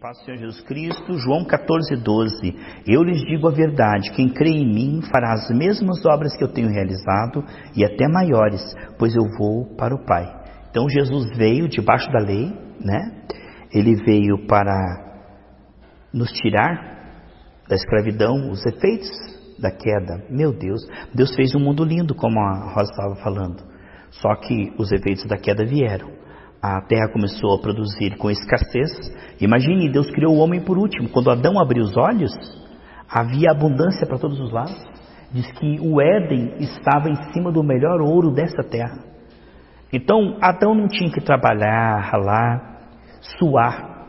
paz do Senhor Jesus Cristo. João 14:12. Eu lhes digo a verdade, quem crê em mim fará as mesmas obras que eu tenho realizado e até maiores, pois eu vou para o Pai. Então Jesus veio debaixo da lei, né? Ele veio para nos tirar da escravidão, os efeitos da queda. Meu Deus, Deus fez um mundo lindo, como a Rosa estava falando. Só que os efeitos da queda vieram. A terra começou a produzir com escassez. Imagine, Deus criou o homem por último. Quando Adão abriu os olhos, havia abundância para todos os lados. Diz que o Éden estava em cima do melhor ouro dessa terra. Então, Adão não tinha que trabalhar, ralar, suar.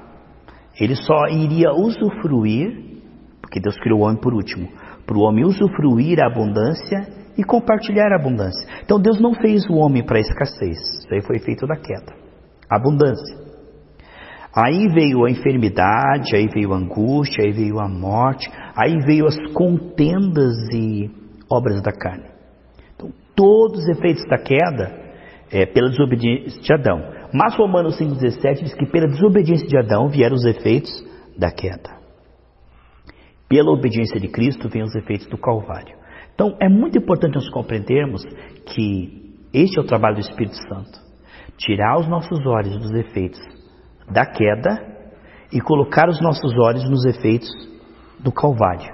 Ele só iria usufruir, porque Deus criou o homem por último, para o homem usufruir a abundância e compartilhar a abundância. Então, Deus não fez o homem para a escassez. Isso aí foi feito da queda. Abundância. Aí veio a enfermidade, aí veio a angústia, aí veio a morte, aí veio as contendas e obras da carne. Então, todos os efeitos da queda pela desobediência de Adão. Mas Romanos 5,17 diz que pela desobediência de Adão vieram os efeitos da queda. Pela obediência de Cristo vêm os efeitos do Calvário. Então, é muito importante nós compreendermos que este é o trabalho do Espírito Santo. Tirar os nossos olhos dos efeitos da queda e colocar os nossos olhos nos efeitos do Calvário.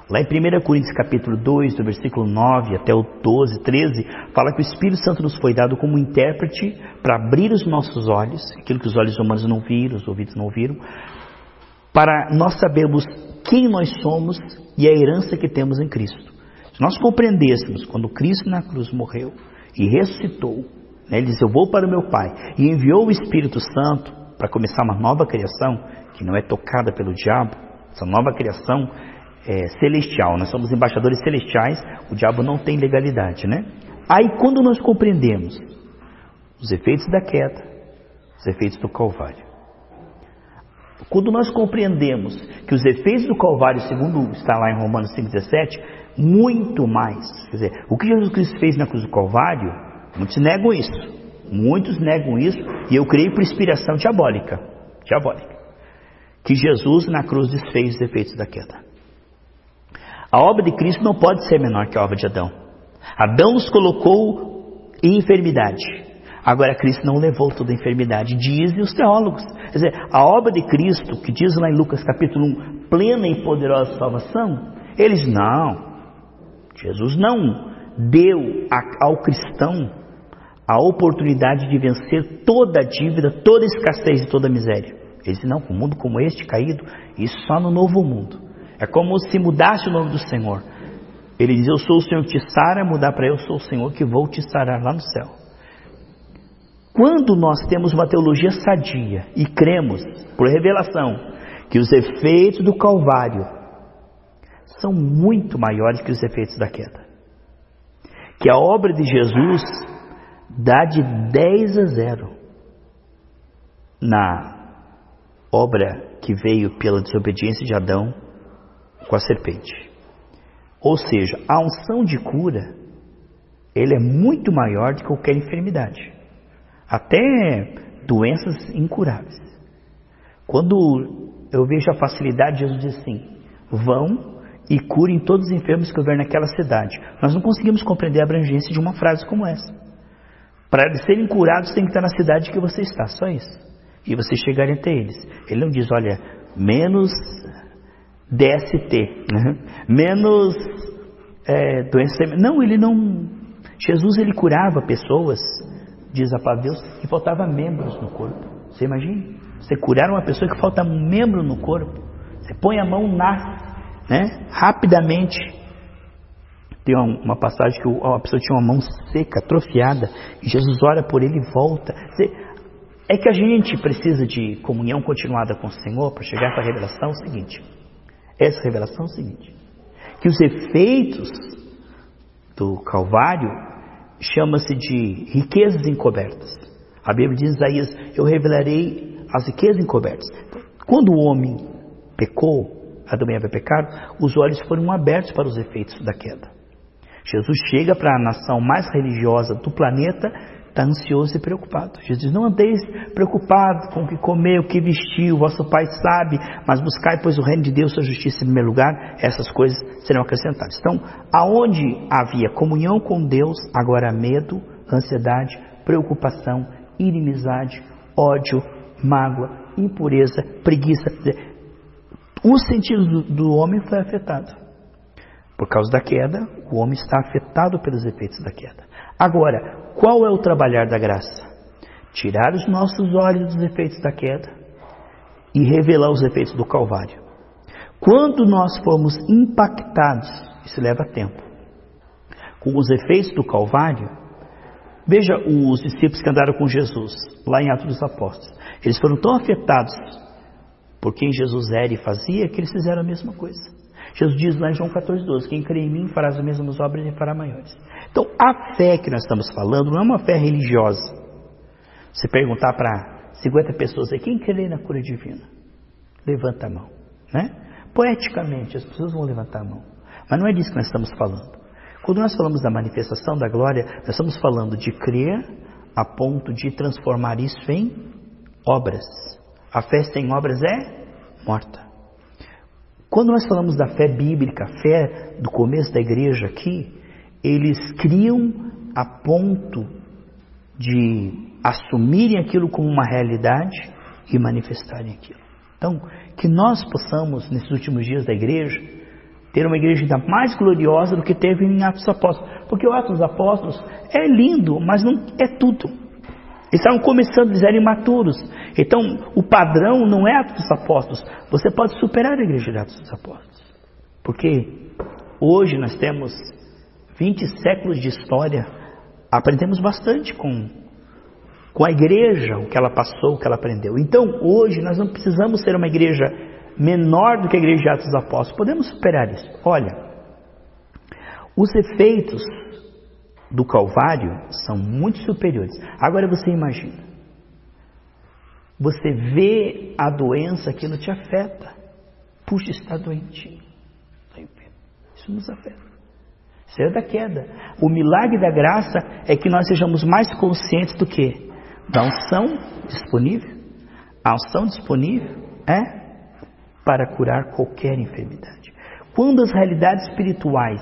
Lá em 1 Coríntios capítulo 2, do versículo 9 até o 12, 13, fala que o Espírito Santo nos foi dado como intérprete para abrir os nossos olhos, aquilo que os olhos humanos não viram, os ouvidos não ouviram, para nós sabermos quem nós somos e a herança que temos em Cristo. Se nós compreendêssemos quando Cristo na cruz morreu e ressuscitou, ele diz, eu vou para o meu Pai, e enviou o Espírito Santo para começar uma nova criação, que não é tocada pelo diabo, essa nova criação é celestial, nós somos embaixadores celestiais, o diabo não tem legalidade, né? Aí quando nós compreendemos os efeitos da queda, os efeitos do Calvário, quando nós compreendemos que os efeitos do Calvário, segundo está lá em Romanos 5,17, muito mais, quer dizer, o que Jesus Cristo fez na cruz do Calvário, muitos negam isso, e eu creio por inspiração diabólica, que Jesus na cruz desfez os efeitos da queda. A obra de Cristo não pode ser menor que a obra de Adão. Adão nos colocou em enfermidade, agora Cristo não levou toda a enfermidade, dizem os teólogos. Quer dizer, a obra de Cristo, que diz lá em Lucas capítulo 1, plena e poderosa salvação, eles não, Jesus não deu ao cristão a oportunidade de vencer toda a dívida, toda a escassez e toda a miséria. Ele disse, não, com um mundo como este caído, isso só no novo mundo. É como se mudasse o nome do Senhor. Ele diz, eu sou o Senhor que te sara, mudar para eu sou o Senhor que vou te sarar lá no céu. Quando nós temos uma teologia sadia e cremos, por revelação, que os efeitos do Calvário são muito maiores que os efeitos da queda, que a obra de Jesus dá de 10-0 na obra que veio pela desobediência de Adão com a serpente. Ou seja, a unção de cura, ele é muito maior do que qualquer enfermidade, até doenças incuráveis. Quando eu vejo a facilidade, Jesus diz assim, vão e curem todos os enfermos que houver naquela cidade. Nós não conseguimos compreender a abrangência de uma frase como essa. Para eles serem curados, tem que estar na cidade que você está, só isso. E vocês chegarem até eles. Ele não diz, olha, menos DST, né? Menos doença. Não, ele não. Jesus, ele curava pessoas, diz a palavra de Deus, que faltava membros no corpo. Você imagina? Você curar uma pessoa que falta um membro no corpo. Você põe a mão, nasce, né? Rapidamente. Tem uma passagem que a pessoa tinha uma mão seca, atrofiada, e Jesus ora por ele e volta. É que a gente precisa de comunhão continuada com o Senhor para chegar a essa revelação. Essa revelação é o seguinte, que os efeitos do Calvário chama-se de riquezas encobertas. A Bíblia diz em Isaías, eu revelarei as riquezas encobertas. Quando o homem pecou, Adão e Eva pecaram, os olhos foram abertos para os efeitos da queda. Jesus chega para a nação mais religiosa do planeta, está ansioso e preocupado. Jesus diz, não andeis preocupados com o que comer, o que vestir, o vosso Pai sabe, mas buscai, pois, o reino de Deus, sua justiça em primeiro lugar, essas coisas serão acrescentadas. Então, aonde havia comunhão com Deus, agora há medo, ansiedade, preocupação, inimizade, ódio, mágoa, impureza, preguiça. O sentido do homem foi afetado. Por causa da queda, o homem está afetado pelos efeitos da queda. Agora, qual é o trabalhar da graça? Tirar os nossos olhos dos efeitos da queda e revelar os efeitos do Calvário. Quando nós formos impactados, isso leva tempo, com os efeitos do Calvário, veja os discípulos que andaram com Jesus, lá em Atos dos Apóstolos. Eles foram tão afetados por quem Jesus era e fazia, que eles fizeram a mesma coisa. Jesus diz lá em João 14,12, quem crê em mim fará as mesmas obras e fará maiores. Então, a fé que nós estamos falando não é uma fé religiosa. Se perguntar para 50 pessoas aí, quem crê na cura divina? Levanta a mão, né? Poeticamente, as pessoas vão levantar a mão. Mas não é disso que nós estamos falando. Quando nós falamos da manifestação da glória, nós estamos falando de crer a ponto de transformar isso em obras. A fé sem obras é morta. Quando nós falamos da fé bíblica, a fé do começo da igreja aqui, eles criam a ponto de assumirem aquilo como uma realidade e manifestarem aquilo. Então, que nós possamos, nesses últimos dias da igreja, ter uma igreja ainda mais gloriosa do que teve em Atos dos Apóstolos. Porque o Atos dos Apóstolos é lindo, mas não é tudo. Eles estavam começando, eles eram imaturos. Então, o padrão não é Atos dos Apóstolos. Você pode superar a igreja de Atos dos Apóstolos. Porque hoje nós temos 20 séculos de história. Aprendemos bastante com a igreja, o que ela passou, o que ela aprendeu. Então, hoje nós não precisamos ser uma igreja menor do que a igreja de Atos dos Apóstolos. Podemos superar isso. Olha, os efeitos do Calvário são muito superiores. Agora você imagina, você vê a doença, aquilo te afeta. Puxa, está doentinho, está enfermo. Isso nos afeta. Isso é da queda. O milagre da graça é que nós sejamos mais conscientes do que? Da unção disponível. A unção disponível é para curar qualquer enfermidade. Quando as realidades espirituais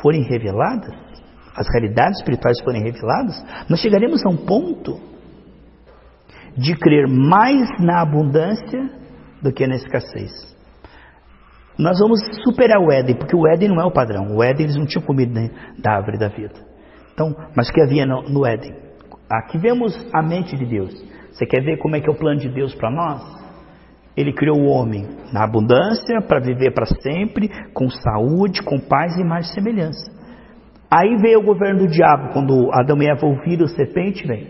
forem reveladas, nós chegaremos a um ponto de crer mais na abundância do que na escassez. Nós vamos superar o Éden, porque o Éden não é o padrão. O Éden eles não tinham comido da árvore da vida. Então, mas o que havia no Éden? Aqui vemos a mente de Deus. Você quer ver como é que é o plano de Deus para nós? Ele criou o homem na abundância para viver para sempre, com saúde, com paz e mais semelhança. Aí veio o governo do diabo, quando Adão e Eva ouviram a serpente, veio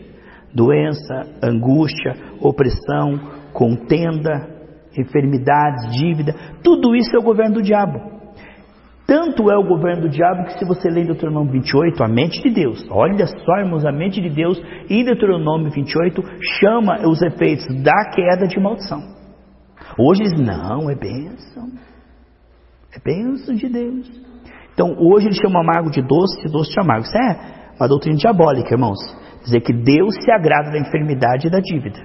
doença, angústia, opressão, contenda, enfermidades, dívida, tudo isso é o governo do diabo. Tanto é o governo do diabo que se você ler em Deuteronômio 28, a mente de Deus, olha só irmãos, a mente de Deus em Deuteronômio 28 chama os efeitos da queda de maldição. Hoje eles, não, é bênção de Deus. Então hoje eles chamam amargo de doce e doce de amargo. Isso é uma doutrina diabólica, irmãos. Dizer que Deus se agrada da enfermidade e da dívida.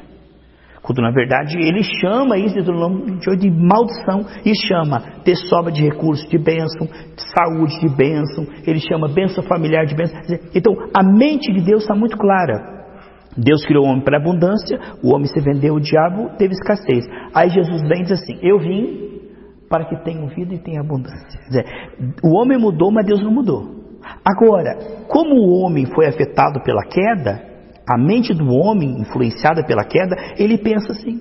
Quando na verdade ele chama isso de maldição e chama ter sobra de recursos de bênção, de saúde de bênção, ele chama bênção familiar de bênção. Então a mente de Deus está muito clara. Deus criou o homem para abundância, o homem se vendeu, o diabo teve escassez. Aí Jesus vem e diz assim, eu vim para que tenham vida e tenham abundância. Quer dizer, o homem mudou, mas Deus não mudou. Agora, como o homem foi afetado pela queda, a mente do homem, influenciada pela queda, ele pensa assim,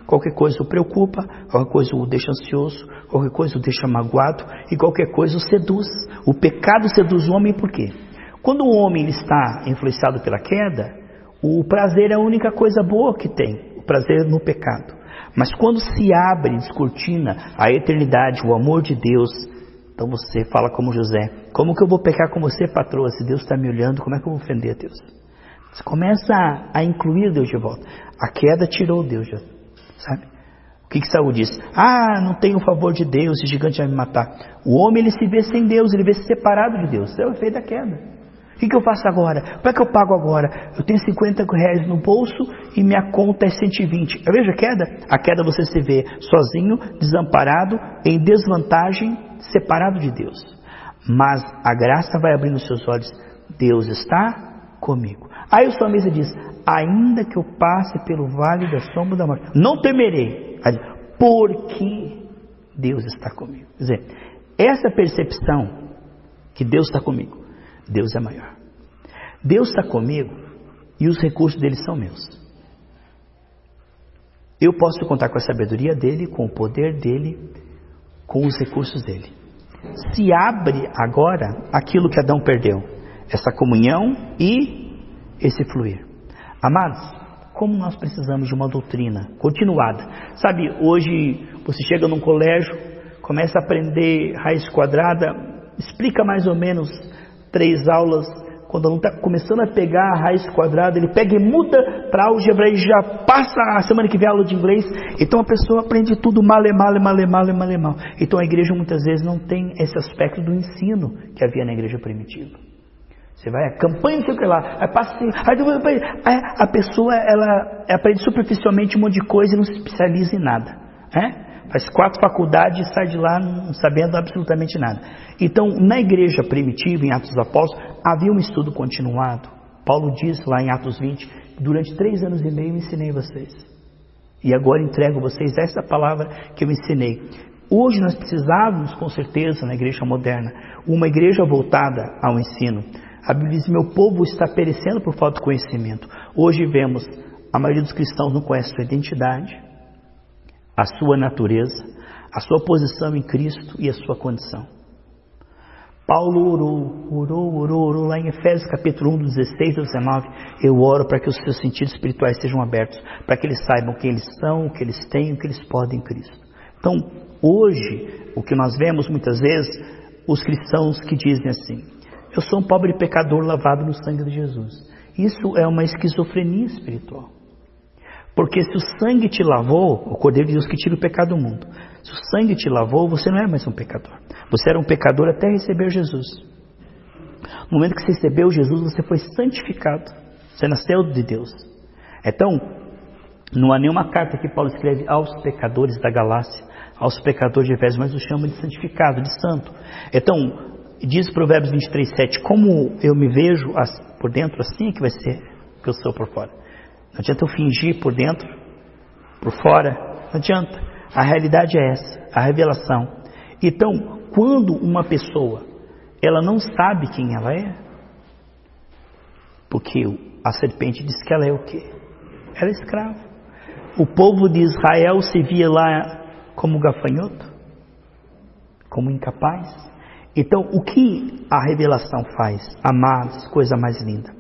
qualquer coisa o preocupa, qualquer coisa o deixa ansioso, qualquer coisa o deixa magoado e qualquer coisa o seduz. O pecado seduz o homem por quê? Quando o homem ele está influenciado pela queda, o prazer é a única coisa boa que tem, o prazer no pecado. Mas quando se abre, descortina a eternidade, o amor de Deus, então você fala como José, como que eu vou pecar com você, patroa, se Deus está me olhando, como é que eu vou ofender a Deus? Você começa a incluir Deus de volta. A queda tirou Deus, sabe? O que Saul diz? Não tenho o favor de Deus, esse gigante vai me matar. O homem ele se vê sem Deus, ele vê se separado de Deus. Isso é o efeito da queda. O que eu faço agora? Como é que eu pago agora? Eu tenho 50 reais no bolso e minha conta é 120. Veja a queda? A queda você se vê sozinho, desamparado, em desvantagem, separado de Deus. Mas a graça vai abrindo os seus olhos. Deus está comigo. Aí o salmista diz, ainda que eu passe pelo vale da sombra da morte, não temerei, porque Deus está comigo. Quer dizer, essa percepção que Deus está comigo, Deus é maior. Deus está comigo e os recursos dele são meus. Eu posso contar com a sabedoria dele, com o poder dele, com os recursos dele. Se abre agora aquilo que Adão perdeu, essa comunhão e esse fluir. Amados, como nós precisamos de uma doutrina continuada. Sabe, hoje você chega num colégio, começa a aprender raiz quadrada, explica mais ou menos 3 aulas, quando não está começando a pegar a raiz quadrada, ele pega e muda para álgebra e já passa a semana que vem a aula de inglês. Então a pessoa aprende tudo mal. Então a igreja muitas vezes não tem esse aspecto do ensino que havia na igreja primitiva. Você vai, a campanha, não sei o que lá, aí passa assim, aí a pessoa ela aprende superficialmente um monte de coisa e não se especializa em nada, faz 4 faculdades e sai de lá não sabendo absolutamente nada. Então, na igreja primitiva, em Atos dos Apóstolos, havia um estudo continuado. Paulo diz lá em Atos 20, durante 3 anos e meio eu ensinei vocês. E agora entrego a vocês essa palavra que eu ensinei. Hoje nós precisávamos, com certeza, na igreja moderna, uma igreja voltada ao ensino. A Bíblia diz, meu povo está perecendo por falta de conhecimento. Hoje vemos, a maioria dos cristãos não conhece sua identidade, a sua natureza, a sua posição em Cristo e a sua condição. Paulo orou lá em Efésios capítulo 1, do 16 ao 19. Eu oro para que os seus sentidos espirituais sejam abertos, para que eles saibam quem eles são, o que eles têm, o que eles podem em Cristo. Então, hoje, o que nós vemos muitas vezes, os cristãos que dizem assim, eu sou um pobre pecador lavado no sangue de Jesus. Isso é uma esquizofrenia espiritual. Porque se o sangue te lavou, o Cordeiro de Deus que tira o pecado do mundo, se o sangue te lavou, você não é mais um pecador. Você era um pecador até receber Jesus. No momento que você recebeu Jesus, você foi santificado. Você nasceu de Deus. Então, não há nenhuma carta que Paulo escreve aos pecadores da Galácia, aos pecadores de Efésios, mas o chama de santificado, de santo. Então, diz Provérbios 23:7, como eu me vejo por dentro, assim é que vai ser que eu sou por fora. Não adianta eu fingir por dentro, por fora, não adianta. A realidade é essa, a revelação. Então, quando uma pessoa, ela não sabe quem ela é, porque a serpente diz que ela é o quê? Ela é escrava. O povo de Israel se via lá como gafanhoto, como incapaz. Então, o que a revelação faz? Amados, coisa mais linda.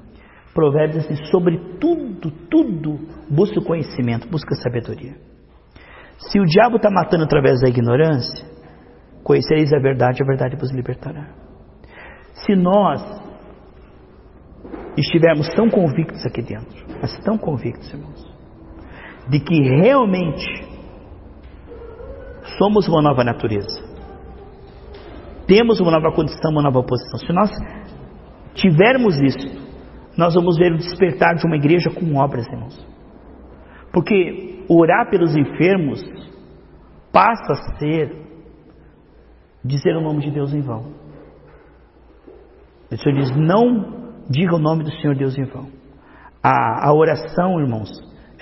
Provérbios diz, sobre tudo, busca o conhecimento, busca a sabedoria. Se o diabo está matando através da ignorância, conhecereis a verdade vos libertará. Se nós estivermos tão convictos aqui dentro, mas tão convictos, irmãos, de que realmente somos uma nova natureza, temos uma nova condição, uma nova posição, se nós tivermos isso, nós vamos ver o despertar de uma igreja com obras, irmãos. Porque orar pelos enfermos passa a ser dizer o nome de Deus em vão. O Senhor diz, não diga o nome do Senhor Deus em vão. A oração, irmãos,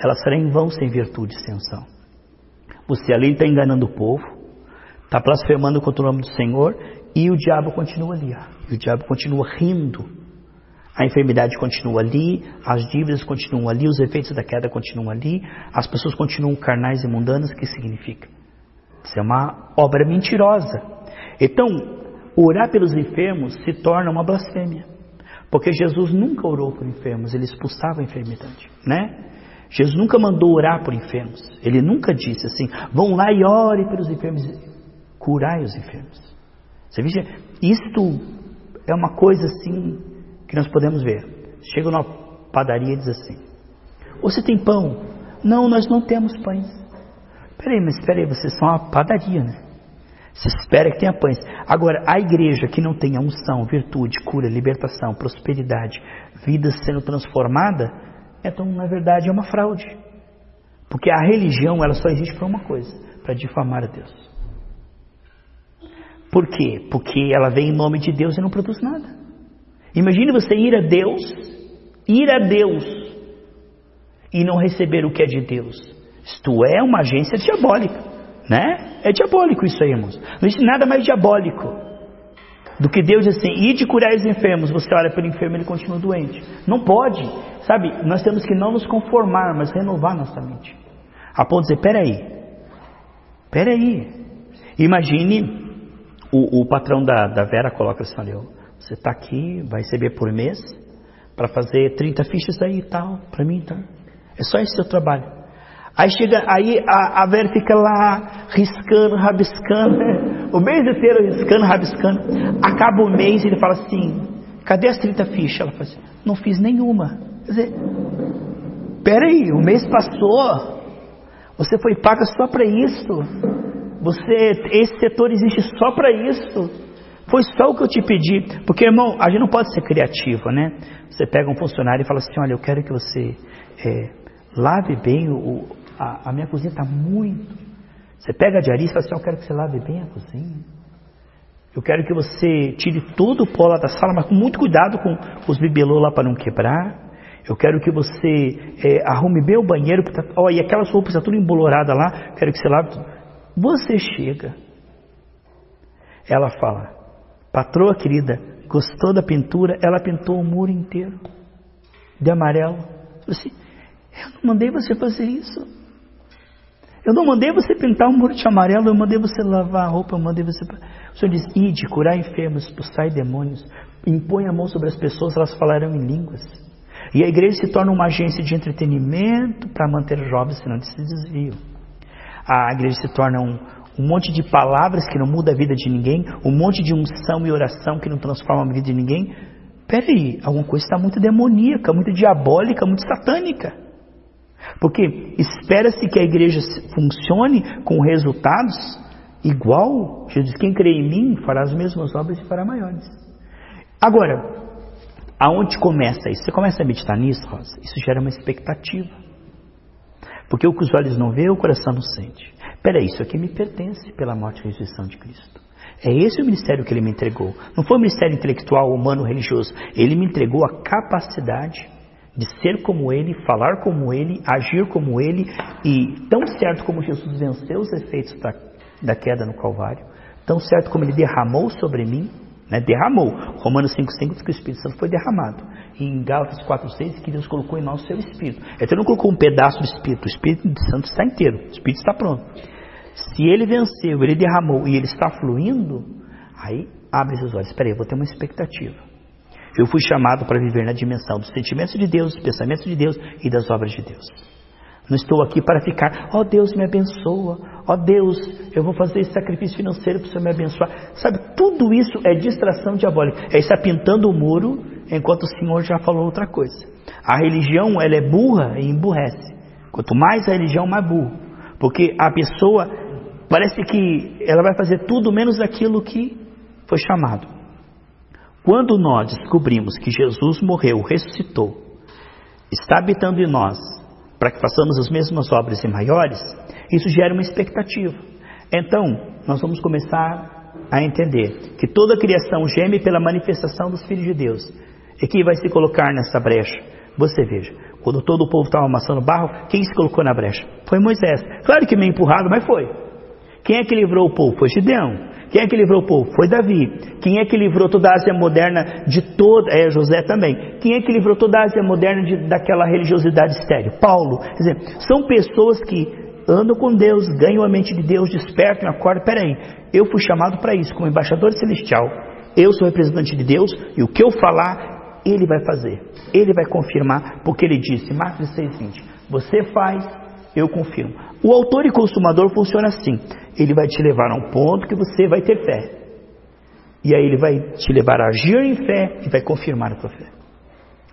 ela será em vão sem virtude, sem unção. Você ali está enganando o povo, está blasfemando contra o nome do Senhor, e o diabo continua ali. E o diabo continua rindo. A enfermidade continua ali, as dívidas continuam ali, os efeitos da queda continuam ali, as pessoas continuam carnais e mundanas. O que significa? Isso é uma obra mentirosa. Então, orar pelos enfermos se torna uma blasfêmia, porque Jesus nunca orou por enfermos, ele expulsava a enfermidade, né? Jesus nunca mandou orar por enfermos, ele nunca disse assim, vão lá e orem pelos enfermos, curai os enfermos. Você veja, isto é uma coisa assim que nós podemos ver. Chega numa padaria e diz assim, você tem pão? Não, nós não temos pães. Peraí, vocês são uma padaria, né? Se espera que tenha pães. Agora, a igreja que não tenha unção, virtude, cura, libertação, prosperidade, vida sendo transformada, então, na verdade, é uma fraude. Porque a religião, ela só existe para uma coisa, para difamar a Deus. Por quê? Porque ela vem em nome de Deus e não produz nada. Imagine você ir a Deus, e não receber o que é de Deus. Isto é uma agência diabólica, né? É diabólico isso aí, irmãos. Não existe nada mais diabólico do que Deus diz assim, ide curar os enfermos. Você olha para o enfermo e ele continua doente. Não pode, sabe? Nós temos que não nos conformar, mas renovar nossa mente. A ponto de dizer, peraí. Imagine o patrão da Vera coloca assim, olha, você está aqui, vai receber por mês para fazer 30 fichas aí e tal, para mim, tá? É só esse seu trabalho. Aí a Vera fica lá riscando, rabiscando, né? O mês inteiro riscando, rabiscando. Acaba o mês e ele fala assim, cadê as 30 fichas? Ela fala assim, não fiz nenhuma. Quer dizer, peraí, o mês passou, você foi paga só para isso. Esse setor existe só para isso. Foi só o que eu te pedi. Porque, irmão, a gente não pode ser criativo, né? Você pega um funcionário e fala assim, olha, eu quero que você lave bem a minha cozinha está muito. Você pega a diarista e fala assim, eu quero que você lave bem a cozinha. Eu quero que você tire todo o pó lá da sala, mas com muito cuidado com os bibelôs lá para não quebrar. Eu quero que você arrume bem o banheiro, e aquelas roupas estão tudo emboloradas lá, quero que você lave tudo. Você chega, ela fala, patroa querida, gostou da pintura? Ela pintou o muro inteiro de amarelo. Eu disse, eu não mandei você fazer isso. Eu não mandei você pintar um muro de amarelo, eu mandei você lavar a roupa, eu mandei você... O Senhor diz, ide, curar enfermos, expulsar demônios, impõe a mão sobre as pessoas, elas falarão em línguas. E a igreja se torna uma agência de entretenimento para manter os jovens, senão eles se desviam. A igreja se torna um monte de palavras que não muda a vida de ninguém, um monte de unção e oração que não transforma a vida de ninguém. Peraí, alguma coisa está muito demoníaca, muito diabólica, muito satânica. Porque espera-se que a igreja funcione com resultados igual. Jesus diz, quem crê em mim fará as mesmas obras e fará maiores. Agora, aonde começa isso? Você começa a meditar nisso, Rosa? Isso gera uma expectativa. Porque o que os olhos não veem, o coração não sente. Peraí, isso aqui me pertence pela morte e ressurreição de Cristo. É esse o ministério que Ele me entregou. Não foi um ministério intelectual, humano, religioso. Ele me entregou a capacidade de ser como Ele, falar como Ele, agir como Ele. E tão certo como Jesus venceu os efeitos da queda no Calvário, tão certo como Ele derramou sobre mim, né? Derramou. Romanos 5,5 diz que o Espírito Santo foi derramado. E em Gálatas 4,6 que Deus colocou em nós o seu Espírito. Então não colocou um pedaço do Espírito. O Espírito Santo está inteiro. O Espírito está pronto. Se Ele venceu, Ele derramou e Ele está fluindo, aí abre os olhos. Espera aí, eu vou ter uma expectativa. Eu fui chamado para viver na dimensão dos sentimentos de Deus, dos pensamentos de Deus e das obras de Deus. Não estou aqui para ficar, ó Deus me abençoa, ó Deus, eu vou fazer esse sacrifício financeiro para o Senhor me abençoar. Sabe, tudo isso é distração diabólica. É estar pintando o muro enquanto o Senhor já falou outra coisa. A religião, ela é burra e emburrece. Quanto mais a religião, mais burro. Porque a pessoa parece que ela vai fazer tudo menos aquilo que foi chamado. Quando nós descobrimos que Jesus morreu, ressuscitou, está habitando em nós, para que façamos as mesmas obras e maiores, isso gera uma expectativa. Então, nós vamos começar a entender que toda a criação geme pela manifestação dos filhos de Deus. E quem vai se colocar nessa brecha? Você veja, quando todo o povo estava amassando barro, quem se colocou na brecha? Foi Moisés. Claro que meio empurrado, mas foi. Quem é que livrou o povo? Foi Gideão. Quem é que livrou o povo? Foi Davi. Quem é que livrou toda a Ásia moderna de toda... José também. Quem é que livrou toda a Ásia moderna daquela religiosidade estéril? Paulo. Quer dizer, são pessoas que andam com Deus, ganham a mente de Deus, despertam, acordam. Peraí, eu fui chamado para isso, como embaixador celestial. Eu sou representante de Deus e o que eu falar, Ele vai fazer. Ele vai confirmar, porque Ele disse, Marcos 6,20, você faz, eu confirmo. O autor e consumador funciona assim. Ele vai te levar a um ponto que você vai ter fé. E aí ele vai te levar a agir em fé e vai confirmar a tua fé.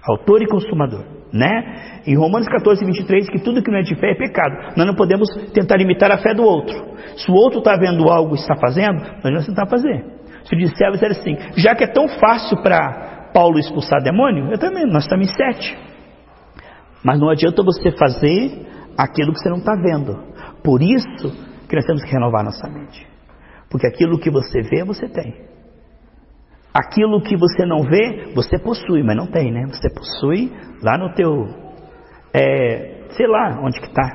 Autor e consumador. né? Em Romanos 14, 23, que tudo que não é de fé é pecado. Nós não podemos tentar imitar a fé do outro. Se o outro está vendo algo e está fazendo, nós vamos tentar fazer. Se o discípulos era assim, já que é tão fácil para Paulo expulsar demônio, nós estamos em 7. Mas não adianta você fazer aquilo que você não está vendo. Por isso que nós temos que renovar nossa mente. Porque aquilo que você vê, você tem. Aquilo que você não vê, você possui, mas não tem, né? Você possui lá no teu, sei lá, onde que está?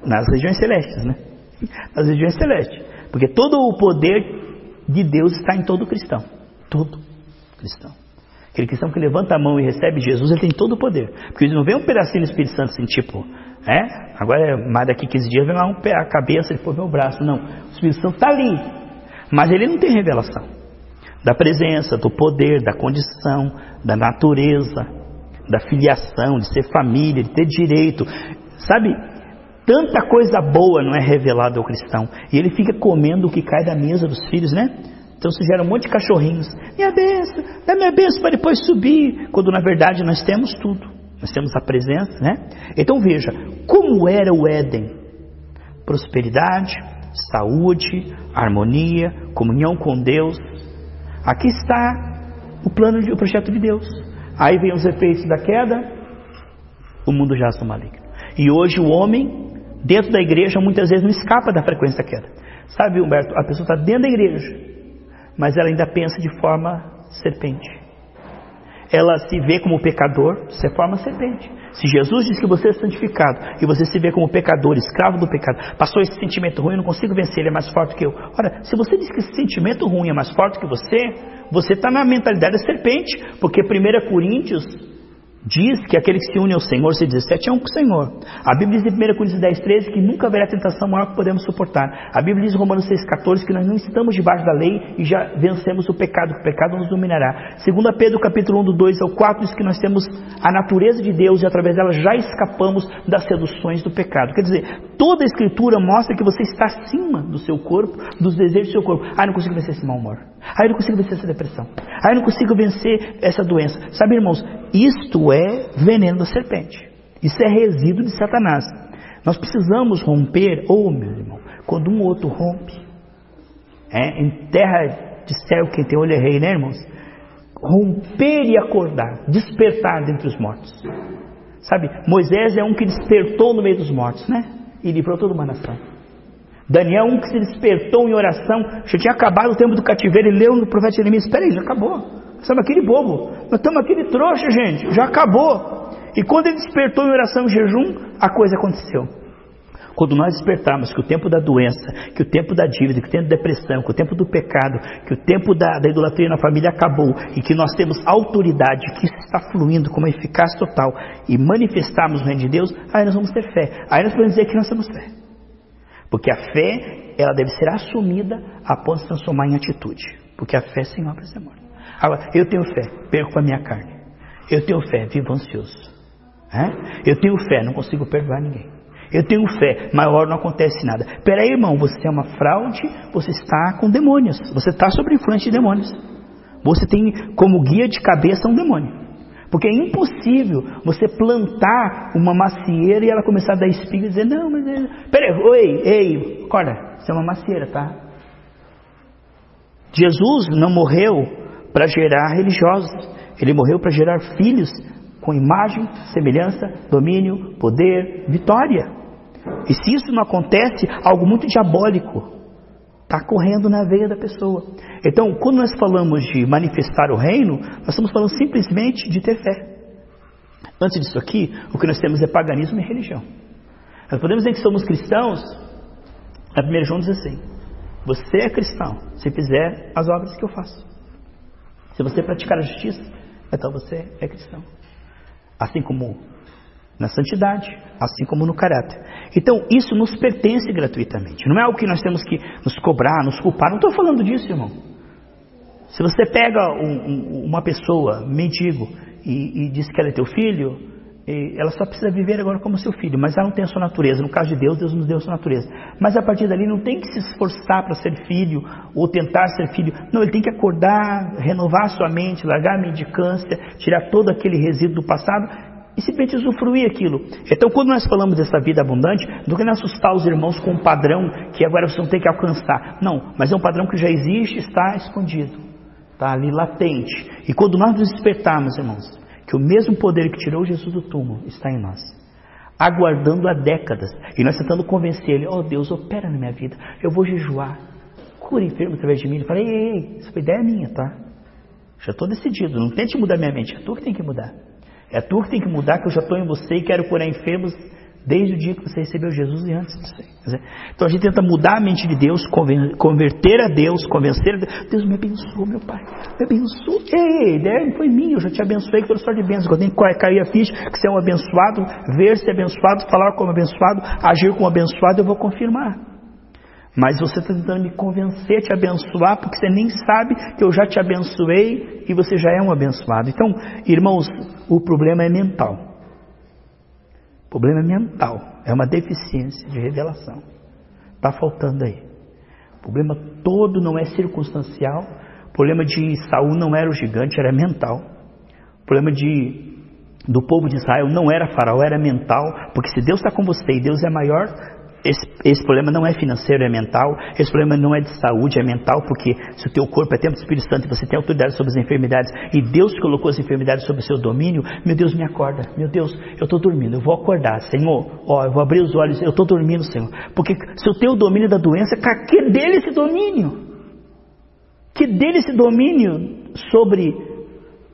Nas regiões celestes, né? Nas regiões celestes. Porque todo o poder de Deus está em todo cristão. Todo cristão. Aquele cristão que levanta a mão e recebe Jesus, ele tem todo o poder. Porque ele não vem um pedacinho do Espírito Santo assim, tipo, agora mais daqui 15 dias vem lá a cabeça e põe meu braço. Não, o Espírito Santo está ali. Mas ele não tem revelação da presença, do poder, da condição, da natureza, da filiação, de ser família, de ter direito. Sabe, tanta coisa boa não é revelada ao cristão. E ele fica comendo o que cai da mesa dos filhos, né? Então se gera um monte de cachorrinhos. Minha bênção, dá minha bênção para depois subir. Quando na verdade nós temos tudo. Nós temos a presença, né? Então veja, como era o Éden? Prosperidade, saúde, harmonia, comunhão com Deus. Aqui está o projeto de Deus. Aí vem os efeitos da queda, o mundo jaz no maligno. E hoje o homem, dentro da igreja, muitas vezes não escapa da frequência da queda. Sabe, Humberto, a pessoa está dentro da igreja, mas ela ainda pensa de forma serpente. Ela se vê como pecador, isso é forma serpente. Se Jesus diz que você é santificado e você se vê como pecador, escravo do pecado, passou esse sentimento ruim, eu não consigo vencer, ele é mais forte que eu. Ora, se você diz que esse sentimento ruim é mais forte que você está na mentalidade da serpente, porque 1 Coríntios diz que aquele que se une ao Senhor, 17, é um com o Senhor. A Bíblia diz em 1 Coríntios 10, 13 que nunca haverá tentação maior que podemos suportar. A Bíblia diz em Romanos 6, 14 que nós não estamos debaixo da lei e já vencemos o pecado, que o pecado nos dominará. 2 Pedro capítulo 1, do 2 ao 4, diz que nós temos a natureza de Deus e através dela já escapamos das seduções do pecado. Quer dizer, toda a Escritura mostra que você está acima do seu corpo, dos desejos do seu corpo. Eu não consigo vencer esse mau humor. Eu não consigo vencer essa depressão. Eu não consigo vencer essa doença. Sabe, irmãos, isto é veneno da serpente. Isso é resíduo de Satanás. Nós precisamos romper, meu irmão, quando um ou outro rompe, em terra de céu, quem tem olho é rei, né, irmãos? Romper e acordar, despertar dentre os mortos. Sabe, Moisés é um que despertou no meio dos mortos, né? E livrou toda uma nação. Daniel, um que se despertou em oração, já tinha acabado o tempo do cativeiro, ele leu no profeta Jeremias, espera aí, já acabou. Nós estamos aquele bobo, nós estamos aquele trouxa, gente, já acabou. E quando ele despertou em oração e jejum, a coisa aconteceu. Quando nós despertarmos que o tempo da doença, que o tempo da dívida, que o tempo da depressão, que o tempo do pecado, que o tempo da idolatria na família acabou e que nós temos autoridade, que isso está fluindo com uma eficácia total e manifestarmos o reino de Deus, aí nós vamos ter fé. Aí nós podemos dizer que nós temos fé. Porque a fé, ela deve ser assumida a ponto de se transformar em atitude. Porque a fé sem obras é morta. Agora, eu tenho fé, perco a minha carne. Eu tenho fé, vivo ansioso. Eu tenho fé, não consigo perdoar ninguém. Eu tenho fé, mas agora não acontece nada. Peraí, irmão, você é uma fraude, você está com demônios. Você está sob influência de demônios. Você tem como guia de cabeça um demônio. Porque é impossível você plantar uma macieira e ela começar a dar espiga e dizer, não, mas... Peraí, ei, acorda, você é uma macieira, tá? Jesus não morreu para gerar religiosos. Ele morreu para gerar filhos com imagem, semelhança, domínio, poder, vitória. E se isso não acontece, algo muito diabólico está correndo na veia da pessoa. Então, quando nós falamos de manifestar o reino, nós estamos falando simplesmente de ter fé. Antes disso aqui, o que nós temos é paganismo e religião. Nós podemos dizer que somos cristãos, na 1 João diz assim, você é cristão se fizer as obras que eu faço. Se você praticar a justiça, então você é cristão. Assim como na santidade, assim como no caráter. Então isso nos pertence gratuitamente. Não é algo que nós temos que nos cobrar, nos culpar. Não estou falando disso, irmão. Se você pega uma pessoa, mendigo, e diz que ela é teu filho, ela só precisa viver agora como seu filho, mas ela não tem a sua natureza. No caso de Deus, Deus nos deu a sua natureza. Mas a partir dali não tem que se esforçar para ser filho, ou tentar ser filho. Não, ele tem que acordar, renovar a sua mente, largar a mendicância, tirar todo aquele resíduo do passado e simplesmente usufruir aquilo. Então, quando nós falamos dessa vida abundante, não queremos assustar os irmãos com um padrão que agora vocês vão ter que alcançar. Não, mas é um padrão que já existe, está escondido, está ali latente. E quando nós nos despertarmos, irmãos, que o mesmo poder que tirou Jesus do túmulo está em nós, aguardando há décadas, e nós tentando convencer ele, oh Deus, opera na minha vida, eu vou jejuar, cura enfermo através de mim. Eu falei, ei, essa foi ideia minha, tá? Já estou decidido, não tente mudar minha mente, é tu que tem que mudar. É tu que tem que mudar, que eu já estou em você e quero curar enfermos desde o dia que você recebeu Jesus e antes disso. Então a gente tenta mudar a mente de Deus, converter a Deus, convencer a Deus. Deus me abençoou, meu Pai, me abençoou. Ei, a ideia não foi minha, eu já te abençoei com toda sorte de bênçãos. Quando tem que cair a ficha que você é um abençoado, ver-se abençoado, falar como abençoado, agir como abençoado, eu vou confirmar. Mas você está tentando me convencer, te abençoar, porque você nem sabe que eu já te abençoei e você já é um abençoado. Então, irmãos, o problema é mental. O problema é mental. É uma deficiência de revelação. Está faltando aí. O problema todo não é circunstancial. O problema de Saul não era o gigante, era mental. O problema do povo de Israel não era Faraó, era mental. Porque se Deus está com você e Deus é maior, esse problema não é financeiro, é mental. Esse problema não é de saúde, é mental. Porque se o teu corpo é templo do Espírito Santo e você tem autoridade sobre as enfermidades e Deus colocou as enfermidades sob o seu domínio, meu Deus, me acorda. Meu Deus, eu estou dormindo, eu vou acordar, Senhor. Eu vou abrir os olhos, eu estou dormindo, Senhor. Porque se eu tenho o domínio da doença, que dele esse domínio? Que dele esse domínio sobre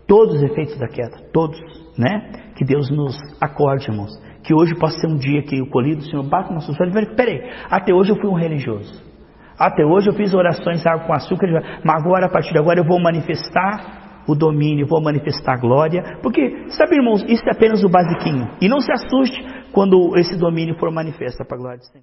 todos os efeitos da queda, todos, né? Que Deus nos acorde, irmãos. Que hoje possa ser um dia que o colhido do Senhor bate nos nossos olhos e fala, peraí, até hoje eu fui um religioso, até hoje eu fiz orações água com açúcar, mas agora, a partir de agora, eu vou manifestar o domínio, vou manifestar a glória, porque, sabe, irmãos, isso é apenas o basiquinho, e não se assuste quando esse domínio for manifesto para a glória do Senhor.